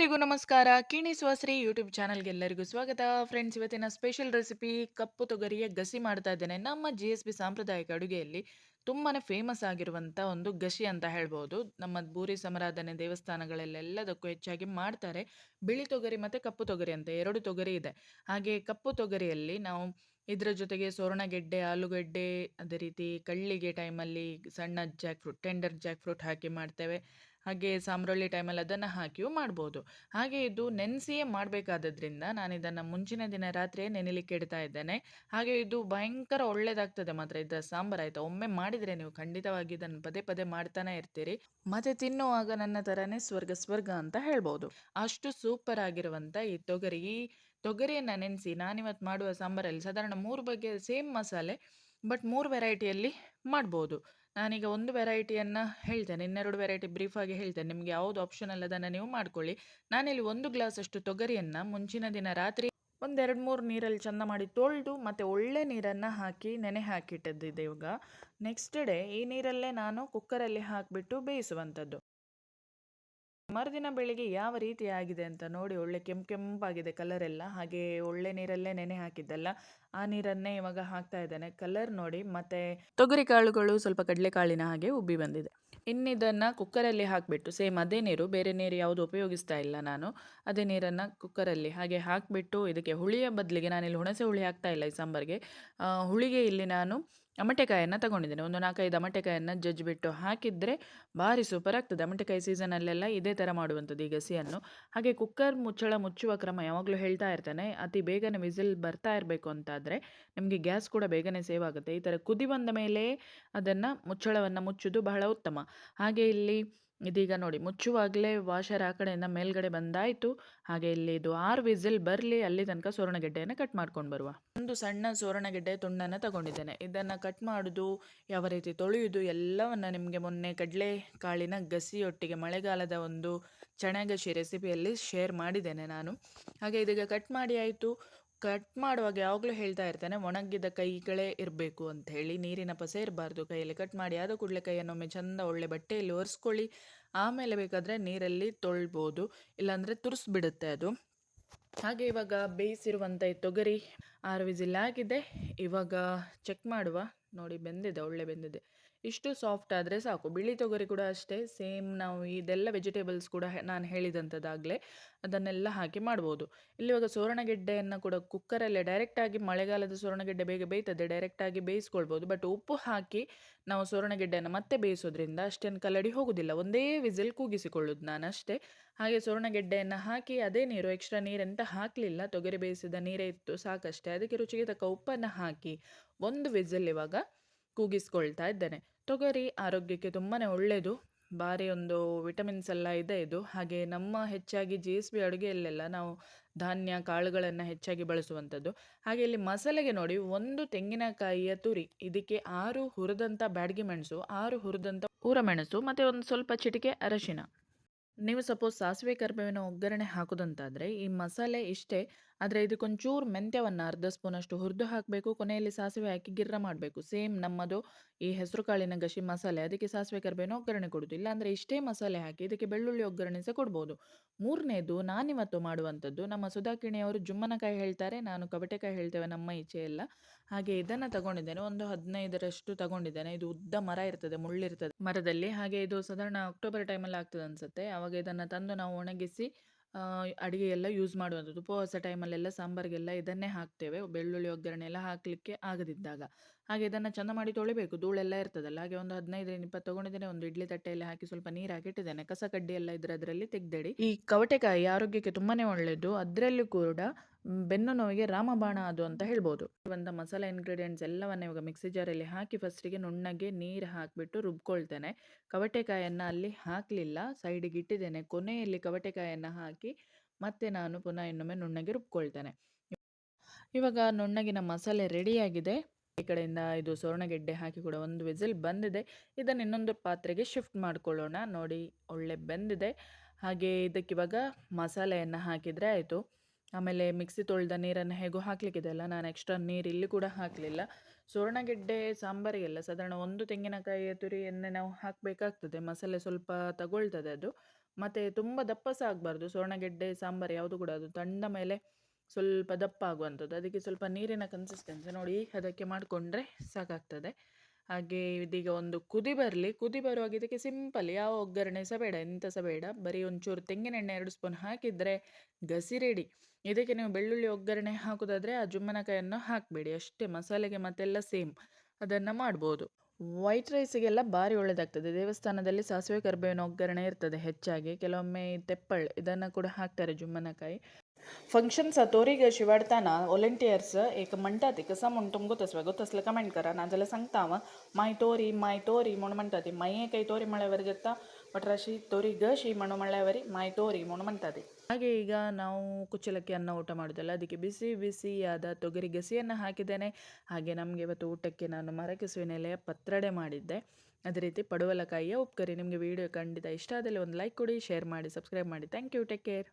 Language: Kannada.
ಎಲ್ಲರಿಗೂ ನಮಸ್ಕಾರ. ಕಿಣಿಸುವ ಶ್ರೀ ಯೂಟ್ಯೂಬ್ ಚಾನಲ್‌ಗೆ ಎಲ್ಲರಿಗೂ ಸ್ವಾಗತ. ಫ್ರೆಂಡ್ಸ್, ಇವತ್ತಿನ ಸ್ಪೆಷಲ್ ರೆಸಿಪಿ ಕಪ್ಪು ತೊಗರಿಯ ಗಸಿ ಮಾಡ್ತಾ ಇದ್ದೇನೆ. ನಮ್ಮ GSB ಸಾಂಪ್ರದಾಯಿಕ ಅಡುಗೆಯಲ್ಲಿ ತುಂಬಾನೇ ಫೇಮಸ್ ಆಗಿರುವಂಥ ಒಂದು ಗಸಿ ಅಂತ ಹೇಳ್ಬೋದು. ನಮ್ಮ ಭೂರಿ ಸಮಾರಾಧನೆ ದೇವಸ್ಥಾನಗಳಲ್ಲೆಲ್ಲದಕ್ಕೂ ಹೆಚ್ಚಾಗಿ ಮಾಡ್ತಾರೆ. ಬಿಳಿ ತೊಗರಿ ಮತ್ತೆ ಕಪ್ಪು ತೊಗರಿ ಅಂತ 2 ತೊಗರಿ ಇದೆ. ಹಾಗೆ ಕಪ್ಪು ತೊಗರಿಯಲ್ಲಿ ನಾವು ಇದರ ಜೊತೆಗೆ ಸೊರಣಗೆಡ್ಡೆ, ಆಲೂಗಡ್ಡೆ, ಅದೇ ರೀತಿ ಕಳ್ಳಿಗೆ ಟೈಮಲ್ಲಿ ಸಣ್ಣ jackfruit, tender jackfruit ಹಾಕಿ ಮಾಡ್ತೇವೆ. ಹಾಗೆ ಸಾಂಬ್ರುಳ್ಳಿ ಟೈಮಲ್ಲಿ ಅದನ್ನು ಹಾಕಿಯೂ ಮಾಡ್ಬೋದು. ಹಾಗೆ ಇದು ನೆನೆಸಿಯೇ ಮಾಡಬೇಕಾದದ್ರಿಂದ ನಾನು ಇದನ್ನು ಮುಂಚಿನ ದಿನ ರಾತ್ರಿಯೇ ನೆನೆಲಿಕ್ಕೆ ಇಡ್ತಾ ಇದ್ದೇನೆ. ಹಾಗೆ ಇದು ಭಯಂಕರ ಒಳ್ಳೆಯದಾಗ್ತದೆ ಮಾತ್ರ ಇದರ ಸಾಂಬಾರು, ಆಯಿತಾ. ಒಮ್ಮೆ ಮಾಡಿದರೆ ನೀವು ಖಂಡಿತವಾಗಿ ಇದನ್ನು ಪದೇ ಪದೇ ಮಾಡ್ತಾನೆ ಇರ್ತೀರಿ. ಮತ್ತೆ ತಿನ್ನುವಾಗ ನನ್ನ ಥರನೇ ಸ್ವರ್ಗ ಸ್ವರ್ಗ ಅಂತ ಹೇಳ್ಬೋದು. ಅಷ್ಟು ಸೂಪರ್ ಆಗಿರುವಂಥ ಈ ತೊಗರಿಯನ್ನು ನೆನೆಸಿ ನಾನಿವತ್ತು ಮಾಡುವ ಸಾಂಬಾರಲ್ಲಿ ಸಾಧಾರಣ 3 ಬಗೆಯ ಸೇಮ್ ಮಸಾಲೆ, ಬಟ್ 3 ವೆರೈಟಿಯಲ್ಲಿ ಮಾಡ್ಬೋದು. ನಾನೀಗ ಒಂದು ವೆರೈಟಿಯನ್ನು ಹೇಳ್ತೇನೆ, ಇನ್ನೆರಡು ವೆರೈಟಿ ಬ್ರೀಫಾಗಿ ಹೇಳ್ತೇನೆ. ನಿಮಗೆ ಯಾವುದು ಆಪ್ಷನಲ್ ಅದನ್ನು ನೀವು ಮಾಡ್ಕೊಳ್ಳಿ. ನಾನಿಲ್ಲಿ 1 ಗ್ಲಾಸಷ್ಟು ತೊಗರಿಯನ್ನು ಮುಂಚಿನ ದಿನ ರಾತ್ರಿ ಒಂದು 2-3 ನೀರಲ್ಲಿ ಚಂದ ಮಾಡಿ ತೊಳೆದು ಮತ್ತೆ ಒಳ್ಳೆ ನೀರನ್ನು ಹಾಕಿ ನೆನೆ ಹಾಕಿಟ್ಟಿದ್ದಿದೆ. ಇವಾಗ ನೆಕ್ಸ್ಟ್ ಡೇ ಈ ನೀರಲ್ಲೇ ನಾನು ಕುಕ್ಕರಲ್ಲಿ ಹಾಕಿಬಿಟ್ಟು ಬೇಯಿಸುವಂಥದ್ದು. ಮರುದಿನ ಬೆಳಿಗ್ಗೆ ಯಾವ ರೀತಿ ಆಗಿದೆ ಅಂತ ನೋಡಿ, ಒಳ್ಳೆ ಕೆಂಪಾಗಿದೆ ಕಲರ್ ಎಲ್ಲ. ಹಾಗೆ ಒಳ್ಳೆ ನೀರಲ್ಲೇ ನೆನೆ ಹಾಕಿದ್ದಲ್ಲ, ಆ ನೀರನ್ನೇ ಇವಾಗ ಹಾಕ್ತಾ ಇದ್ದೇನೆ. ಕಲರ್ ನೋಡಿ, ಮತ್ತೆ ತೊಗರಿ ಕಾಳುಗಳು ಸ್ವಲ್ಪ ಕಡಲೆಕಾಳಿನ ಹಾಗೆ ಉಬ್ಬಿ ಬಂದಿದೆ. ಇನ್ನಿದನ್ನು ಕುಕ್ಕರಲ್ಲಿ ಹಾಕಿಬಿಟ್ಟು ಸೇಮ್ ಅದೇ ನೀರು, ಬೇರೆ ನೀರು ಯಾವುದು ಉಪಯೋಗಿಸ್ತಾ ಇಲ್ಲ ನಾನು. ಅದೇ ನೀರನ್ನು ಕುಕ್ಕರಲ್ಲಿ ಹಾಗೆ ಹಾಕಿಬಿಟ್ಟು ಇದಕ್ಕೆ ಹುಳಿಯ ಬದಲಿಗೆ ನಾನಿಲ್ಲಿ ಹುಣಸೆ ಹುಳಿ ಹಾಕ್ತಾ ಇಲ್ಲ ಈ ಸಾಂಬಾರಿಗೆ. ಹುಳಿಗೆ ಇಲ್ಲಿ ನಾನು ಅಮಟೆಕಾಯನ್ನು ತಗೊಂಡಿದ್ದೇನೆ. ಒಂದು 4-5 ಅಮಟೆಕಾಯನ್ನು ಜಜ್ಜಿಬಿಟ್ಟು ಹಾಕಿದರೆ ಭಾರಿ ಸೂಪರ್ ಆಗ್ತದೆ. ಅಮಟೆಕಾಯಿ ಸೀಸನಲ್ಲೆಲ್ಲ ಇದೇ ಥರ ಮಾಡುವಂಥದ್ದು ಈ ಗಸಿಯನ್ನು. ಹಾಗೆ ಕುಕ್ಕರ್ ಮುಚ್ಚಳ ಮುಚ್ಚುವ ಕ್ರಮ ಯಾವಾಗಲೂ ಹೇಳ್ತಾ ಇರ್ತೇನೆ. ಅತಿ ಬೇಗನೆ ವಿಸಿಲ್ ಬರ್ತಾ ಇರಬೇಕು ಅಂತಾದರೆ ನಿಮಗೆ ಗ್ಯಾಸ್ ಕೂಡ ಬೇಗನೆ ಸೇವ್ ಆಗುತ್ತೆ. ಈ ಥರ ಕುದಿ ಬಂದ ಮೇಲೆ ಅದನ್ನು ಮುಚ್ಚಳವನ್ನು ಮುಚ್ಚೋದು ಬಹಳ ಉತ್ತಮ. ಹಾಗೆ ಇಲ್ಲಿ ಇದೀಗ ನೋಡಿ, ಮುಚ್ಚುವಾಗಲೇ ವಾಷರ್ ಆ ಕಡೆಯಿಂದ ಮೇಲ್ಗಡೆ ಬಂದಾಯಿತು. ಹಾಗೆ ಇಲ್ಲಿ ಇದು 6 ವಿಸಿಲ್ ಬರಲಿ, ಅಲ್ಲಿ ತನಕ ಸೂರಣಗೆಡ್ಡೆಯನ್ನು ಕಟ್ ಮಾಡ್ಕೊಂಡು ಬರುವ. ಒಂದು ಸಣ್ಣ ಸೂರಣಗೆಡ್ಡೆ ತುಂಡನ್ನು ತಗೊಂಡಿದ್ದೇನೆ. ಇದನ್ನು ಕಟ್ ಮಾಡೋದು, ಯಾವ ರೀತಿ ತೊಳೆಯೋದು ಎಲ್ಲವನ್ನು ನಿಮಗೆ ಮೊನ್ನೆ ಕಡಲೆ ಕಾಳಿನ ಗಸಿಯೊಟ್ಟಿಗೆ ಮಳೆಗಾಲದ ಒಂದು ಚಣಗಸಿ ರೆಸಿಪಿಯಲ್ಲಿ ಶೇರ್ ಮಾಡಿದ್ದೇನೆ ನಾನು. ಹಾಗೆ ಇದೀಗ ಕಟ್ ಮಾಡಿ ಆಯಿತು. ಕಟ್ ಮಾಡುವಾಗ ಯಾವಾಗಲೂ ಹೇಳ್ತಾ ಇರ್ತೇನೆ, ಒಣಗಿದ ಕೈಗಳೇ ಇರಬೇಕು ಅಂತ ಹೇಳಿ, ನೀರಿನ ಪಸೆ ಇರಬಾರ್ದು ಕೈಯಲ್ಲಿ. ಕಟ್ ಮಾಡಿ ಆದ ಕೂಡಲೇ ಕೈಯನ್ನೊಮ್ಮೆ ಚಂದ ಒಳ್ಳೆ ಬಟ್ಟೆಯಲ್ಲಿ ಒರೆಸ್ಕೊಳ್ಳಿ. ಆಮೇಲೆ ಬೇಕಾದರೆ ನೀರಲ್ಲಿ ತೊಳ್ಬೋದು, ಇಲ್ಲಾಂದರೆ ತುರಿಸ್ಬಿಡುತ್ತೆ ಅದು. ಹಾಗೆ ಇವಾಗ ಬೇಯಿಸಿರುವಂಥ ಈ ತೊಗರಿ 6 ವಿಸಿಲ್ ಆಗಿದೆ. ಇವಾಗ ಚೆಕ್ ಮಾಡುವ. ನೋಡಿ, ಬೆಂದಿದೆ, ಒಳ್ಳೆ ಬೆಂದಿದೆ. ಇಷ್ಟು ಸಾಫ್ಟ್ ಆದರೆ ಸಾಕು. ಬಿಳಿ ತೊಗರಿ ಕೂಡ ಅಷ್ಟೇ, ಸೇಮ್ ನಾವು ಇದೆಲ್ಲ ವೆಜಿಟೇಬಲ್ಸ್ ಕೂಡ ನಾನು ಹೇಳಿದಂಥದ್ದಾಗಲೇ ಅದನ್ನೆಲ್ಲ ಹಾಕಿ ಮಾಡ್ಬೋದು. ಇಲ್ಲಿ ಇವಾಗ ಸೂರಣಗೆಡ್ಡೆಯನ್ನು ಕೂಡ ಕುಕ್ಕರಲ್ಲೇ ಡೈರೆಕ್ಟಾಗಿ, ಮಳೆಗಾಲದ ಸೂರಣಗೆಡ್ಡೆ ಬೇಗ ಬೇಯ್ತದೆ, ಡೈರೆಕ್ಟಾಗಿ ಬೇಯಿಸ್ಕೊಳ್ಬೋದು. ಬಟ್ ಉಪ್ಪು ಹಾಕಿ ನಾವು ಸೂರಣಗೆಡ್ಡೆಯನ್ನು ಮತ್ತೆ ಬೇಯಿಸೋದ್ರಿಂದ ಅಷ್ಟೇನು ಕಲಡಿ ಹೋಗೋದಿಲ್ಲ. ಒಂದೇ ವಿಸಿಲ್ ಕೂಗಿಸಿಕೊಳ್ಳೋದು ನಾನು ಅಷ್ಟೇ. ಹಾಗೆ ಸೂರಣಗೆಡ್ಡೆಯನ್ನು ಹಾಕಿ ಅದೇ ನೀರು, ಎಕ್ಸ್ಟ್ರಾ ನೀರೆಂತ ಹಾಕಲಿಲ್ಲ, ತೊಗರಿ ಬೇಯಿಸಿದ ನೀರೇ ಇತ್ತು ಸಾಕಷ್ಟೇ. ಅದಕ್ಕೆ ರುಚಿಗೆ ತಕ್ಕ ಉಪ್ಪನ್ನು ಹಾಕಿ ಒಂದು ವಿಸಿಲ್ ಇವಾಗ ಕೂಗಿಸ್ಕೊಳ್ತಾ ಇದ್ದೇನೆ. ತೊಗರಿ ಆರೋಗ್ಯಕ್ಕೆ ತುಂಬಾ ಒಳ್ಳೆಯದು, ಭಾರಿ ಒಂದು ವಿಟಮಿನ್ಸ್ ಎಲ್ಲ ಇದೆ ಇದು. ಹಾಗೆ ನಮ್ಮ ಹೆಚ್ಚಾಗಿ GSB ಅಡುಗೆಯಲ್ಲೆಲ್ಲ ನಾವು ಧಾನ್ಯ ಕಾಳುಗಳನ್ನು ಹೆಚ್ಚಾಗಿ ಬಳಸುವಂಥದ್ದು. ಹಾಗೆ ಇಲ್ಲಿ ಮಸಾಲೆಗೆ ನೋಡಿ, ಒಂದು ತೆಂಗಿನಕಾಯಿಯ ತುರಿ, ಇದಕ್ಕೆ 6 ಹುರಿದಂಥ ಬ್ಯಾಡಗಿ ಮೆಣಸು, 6 ಹುರಿದಂಥ ಊರಮೆಣಸು, ಮತ್ತು ಒಂದು ಸ್ವಲ್ಪ ಚಿಟಿಕೆ ಅರಶಿನ. ನೀವು ಸಪೋಸ್ ಸಾಸಿವೆ ಕರಿಬೇವಿನ ಒಗ್ಗರಣೆ ಹಾಕೋದಂತಾದರೆ ಈ ಮಸಾಲೆ ಇಷ್ಟೇ. ಆದರೆ ಇದಕ್ಕೊಂಚೂರು ಮೆಂತ್ಯವನ್ನು ಅರ್ಧ ಸ್ಪೂನಷ್ಟು ಹುರಿದು ಹಾಕಬೇಕು. ಕೊನೆಯಲ್ಲಿ ಸಾಸಿವೆ ಹಾಕಿ ಗಿರ್ರ ಮಾಡಬೇಕು. ಸೇಮ್ ನಮ್ಮದು ಈ ಹೆಸರು ಕಾಳಿನ ಗಸಿ ಮಸಾಲೆ, ಅದಕ್ಕೆ ಸಾಸಿವೆ ಕರಿಬೇವಿನ ಒಗ್ಗರಣೆ ಕೊಡೋದು. ಇಲ್ಲಾಂದರೆ ಇಷ್ಟೇ ಮಸಾಲೆ ಹಾಕಿ ಇದಕ್ಕೆ ಬೆಳ್ಳುಳ್ಳಿ ಒಗ್ಗರಣೆ ಸಹ ಕೊಡ್ಬೋದು. ಮೂರನೇದು ನಾನಿವತ್ತು ಮಾಡುವಂಥದ್ದು, ನಮ್ಮ ಸುಧಾಕಿಣಿಯವರು ಜುಮ್ಮನಕಾಯಿ ಹೇಳ್ತಾರೆ, ನಾನು ಕವಟೆಕಾಯಿ ಹೇಳ್ತೇವೆ ನಮ್ಮ ಈಚೆ ಎಲ್ಲ. ಹಾಗೆ ಇದನ್ನು ತಗೊಂಡಿದ್ದೇನೆ, ಒಂದು 15ರಷ್ಟು ತಗೊಂಡಿದ್ದೇನೆ. ಇದು ಉದ್ದ ಮರ ಇರ್ತದೆ, ಮುಳ್ಳಿರ್ತದೆ ಮರದಲ್ಲಿ. ಹಾಗೆ ಇದು ಸಾಧಾರಣ ಅಕ್ಟೋಬರ್ ಟೈಮಲ್ಲಿ ಆಗ್ತದೆ ಅನಿಸುತ್ತೆ. ಆವಾಗ ಇದನ್ನು ತಂದು ನಾವು ಒಣಗಿಸಿ ಅಡುಗೆ ಎಲ್ಲ ಯೂಸ್ ಮಾಡುವಂಥದ್ದು. ಉಪವಾಸ ಟೈಮಲ್ಲೆಲ್ಲ ಸಾಂಬಾರಿಗೆಲ್ಲ ಇದನ್ನೇ ಹಾಕ್ತೇವೆ, ಬೆಳ್ಳುಳ್ಳಿ ಒಗ್ಗರಣೆ ಎಲ್ಲ ಹಾಕಲಿಕ್ಕೆ ಆಗದಿದ್ದಾಗ. ಹಾಗೆ ಇದನ್ನು ಚೆಂದ ಮಾಡಿ ತೊಳಿಬೇಕು, ಧೂಳೆಲ್ಲ ಇರ್ತದಲ್ಲ. ಹಾಗೆ ಒಂದು 15-20 ತಗೊಂಡಿದ್ದೇನೆ. ಒಂದು ಇಡ್ಲಿ ತಟ್ಟೆಯಲ್ಲಿ ಹಾಕಿ ಸ್ವಲ್ಪ ನೀರು ಹಾಕಿಟ್ಟಿದ್ದೇನೆ, ಕಸ ಕಡ್ಡಿ ಎಲ್ಲ ಇದರಲ್ಲಿ ತೆಗ್ದಿಡಿ. ಈ ಕವಟೆಕಾಯಿ ಆರೋಗ್ಯಕ್ಕೆ ತುಂಬಾ ಒಳ್ಳೆಯದು, ಅದರಲ್ಲೂ ಕೂಡ ಬೆನ್ನು ನೋವಿಗೆ ರಾಮಬಾಣ ಅದು ಅಂತ ಹೇಳ್ಬೋದು. ಒಂದು ಮಸಾಲೆ ಇಂಗ್ರೀಡಿಯೆಂಟ್ಸ್ ಎಲ್ಲವನ್ನ ಇವಾಗ ಮಿಕ್ಸಿ ಜಾರಲ್ಲಿ ಹಾಕಿ ಫಸ್ಟಿಗೆ ನುಣ್ಣಗೆ ನೀರು ಹಾಕಿಬಿಟ್ಟು ರುಬ್ಕೊಳ್ತೇನೆ. ಕವಟೆಕಾಯನ್ನು ಅಲ್ಲಿ ಹಾಕಲಿಲ್ಲ, ಸೈಡಿಗೆ ಇಟ್ಟಿದ್ದೇನೆ. ಕೊನೆಯಲ್ಲಿ ಕವಟೆಕಾಯನ್ನು ಹಾಕಿ ಮತ್ತೆ ನಾನು ಪುನಃ ಇನ್ನೊಮ್ಮೆ ನುಣ್ಣಗೆ ರುಬ್ಕೊಳ್ತೇನೆ. ಇವಾಗ ನುಣ್ಣಗಿನ ಮಸಾಲೆ ರೆಡಿಯಾಗಿದೆ. ಈ ಕಡೆಯಿಂದ ಇದು ಸೂರಣಗೆಡ್ಡೆ ಹಾಕಿ ಕೂಡ ಒಂದು ವಿಸಿಲ್ ಬಂದಿದೆ. ಇದನ್ನು ಇನ್ನೊಂದು ಪಾತ್ರೆಗೆ ಶಿಫ್ಟ್ ಮಾಡ್ಕೊಳ್ಳೋಣ. ನೋಡಿ, ಒಳ್ಳೆ ಬೆಂದಿದೆ. ಹಾಗೆ ಇದಕ್ಕಿವಾಗ ಮಸಾಲೆಯನ್ನು ಹಾಕಿದರೆ ಆಯಿತು. ಆಮೇಲೆ ಮಿಕ್ಸಿ ತೊಳೆದ ನೀರನ್ನು ಹೇಗೂ ಹಾಕಲಿಕ್ಕಿದೆ ಅಲ್ಲ, ನಾನು ಎಕ್ಸ್ಟ್ರಾ ನೀರು ಇಲ್ಲಿ ಕೂಡ ಹಾಕಲಿಲ್ಲ. ಸೂರಣಗೆಡ್ಡೆ ಸಾಂಬಾರಿಗೆಲ್ಲ ಸಾಧಾರಣ ಒಂದು ತೆಂಗಿನಕಾಯಿಯ ತುರಿಯನ್ನೇ ನಾವು ಹಾಕಬೇಕಾಗ್ತದೆ, ಮಸಾಲೆ ಸ್ವಲ್ಪ ತಗೊಳ್ತದೆ ಅದು. ಮತ್ತು ತುಂಬ ದಪ್ಪ ಸಹ ಆಗಬಾರ್ದು. ಸುವರ್ಣಗೆಡ್ಡೆ ಸಾಂಬಾರು ಯಾವುದು ಕೂಡ ಅದು ತಣ್ಣ ಮೇಲೆ ಸ್ವಲ್ಪ ದಪ್ಪ ಆಗುವಂಥದ್ದು. ಅದಕ್ಕೆ ಸ್ವಲ್ಪ ನೀರಿನ ಕನ್ಸಿಸ್ಟೆನ್ಸಿ ನೋಡಿ ಅದಕ್ಕೆ ಮಾಡಿಕೊಂಡ್ರೆ ಸಾಕಾಗ್ತದೆ. ಹಾಗೆ ಇದೀಗ ಒಂದು ಕುದಿ ಬರಲಿ. ಕುದಿ ಬರುವಾಗ ಇದಕ್ಕೆ ಸಿಂಪಲ್ ಯಾವ ಒಗ್ಗರಣೆ ಸಹ ಬೇಡ, ಎಂಥ ಸಹ ಬೇಡ. ಬರೀ ಒಂಚೂರು ತೆಂಗಿನೆಣ್ಣೆ 2 ಸ್ಪೂನ್ ಹಾಕಿದರೆ ಗಸಿ ರೆಡಿ. ಇದಕ್ಕೆ ನೀವು ಬೆಳ್ಳುಳ್ಳಿ ಒಗ್ಗರಣೆ ಹಾಕೋದಾದರೆ ಆ ಜುಮ್ಮನಕಾಯನ್ನು ಹಾಕಬೇಡಿ ಅಷ್ಟೇ. ಮಸಾಲೆಗೆ ಮತ್ತೆಲ್ಲ ಸೇಮ್ ಅದನ್ನು ಮಾಡ್ಬೋದು. ವೈಟ್ ರೈಸಿಗೆಲ್ಲ ಭಾರಿ ಒಳ್ಳೆಯದಾಗ್ತದೆ. ದೇವಸ್ಥಾನದಲ್ಲಿ ಸಾಸಿವೆ ಕರಿಬೇವಿನ ಒಗ್ಗರಣೆ ಇರ್ತದೆ ಹೆಚ್ಚಾಗಿ. ಕೆಲವೊಮ್ಮೆ ತೆಪ್ಪಳ್ ಇದನ್ನು ಕೂಡ ಹಾಕ್ತಾರೆ ಜುಮ್ಮನಕಾಯಿ. फंक्शनचा तोरी ग शिवाडताना व्हॉलंटियर्स एक म्हणतात की कसं म्हणतो गोत असलं कमेंट करा ना ज्याला सांगता माय तोरी म्हणून म्हणतात माये काही तोरी मळ्यावर जाता पटराशी तोरी गशी म्हणू मळ्यावरी माय तोರಿ म्हणून म्हणतात. ಹಾಗೆ ಈಗ ನಾವು ಕುಚ್ಚಲಕ್ಕಿ ಅನ್ನ ಊಟ ಮಾಡೋದಲ್ಲ, ಅದಕ್ಕೆ ಬಿಸಿ ಬಿಸಿಯಾದ ತೊಗರಿ ಗಸಿಯನ್ನು ಹಾಕಿದ್ದೇನೆ. ಹಾಗೆ ನಮಗೆ ಇವತ್ತು ಊಟಕ್ಕೆ ನಾನು ಮರಕೆಸುವಿನ ಎಲೆಯ ಪತ್ರೊಡೆ ಮಾಡಿದ್ದೆ. ಅದೇ ರೀತಿ ಪಡವಲಕಾಯಿಯ ಉಪ್ಕರಿ. ನಿಮಗೆ ವಿಡಿಯೋ ಖಂಡಿತ ಇಷ್ಟ ಆದಲ್ಲಿ ಒಂದು ಲೈಕ್ ಕೊಡಿ, ಶೇರ್ ಮಾಡಿ, ಸಬ್ಸ್ಕ್ರೈಬ್ ಮಾಡಿ. Thank you, take care.